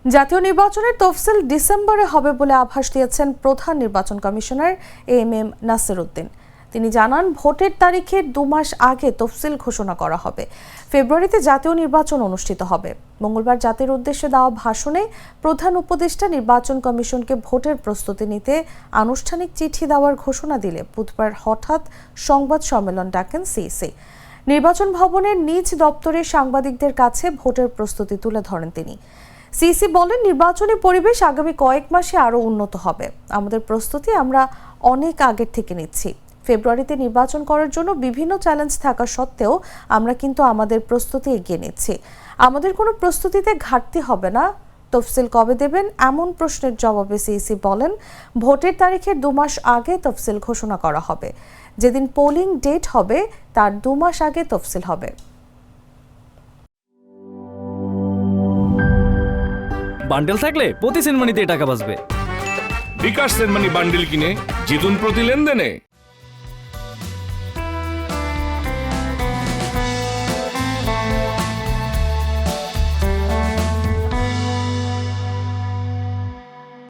জাতীয় নির্বাচনের তফসিল ডিসেম্বরে হবে বলে আভাস দিয়েছেন প্রধান নির্বাচন কমিশনার এম নাসির উদ্দিন। তিনি জানান, ভোটের তারিখের 2 মাস আগে তফসিল ঘোষণা করা হবে। ফেব্রুয়ারিতে জাতীয় নির্বাচন অনুষ্ঠিত হবে। মঙ্গলবার জাতির উদ্দেশ্যে দেওয়া ভাষণে প্রধান উপদেষ্টা নির্বাচন কমিশনকে ভোটের প্রস্তুতি নিতে আনুষ্ঠানিক চিঠি দেওয়ার ঘোষণা দিলে বুধবার হঠাৎ সংবাদ সম্মেলন ডাকেন সিইসি। নির্বাচন ভবনের নিজ দপ্তরে সাংবাদিকদের কাছে ভোটের প্রস্তুতি তুলে ধরেন তিনি। সিইসি বলেন, নির্বাচনী পরিবেশ আগামী কয়েক মাসে আরও উন্নত হবে। আমাদের প্রস্তুতি আমরা অনেক আগের থেকে নিচ্ছি। ফেব্রুয়ারিতে নির্বাচন করার জন্য বিভিন্ন চ্যালেঞ্জ থাকা সত্ত্বেও আমরা কিন্তু আমাদের প্রস্তুতি এগিয়ে নিচ্ছি। আমাদের কোনো প্রস্তুতিতে ঘাটতি হবে না। তফসিল কবে দেবেন এমন প্রশ্নের জবাবে সিইসি বলেন, ভোটের তারিখের 2 মাস আগে তফসিল ঘোষণা করা হবে। যেদিন পোলিং ডেট হবে তার 2 মাস আগে তফসিল হবে। বান্ডেল থাকলে প্রতি সেনমানিতে টাকা বাঁচবে। বিকাশ সেনমানি বান্ডেল কিনে জিতুন প্রতি লেনদেনে।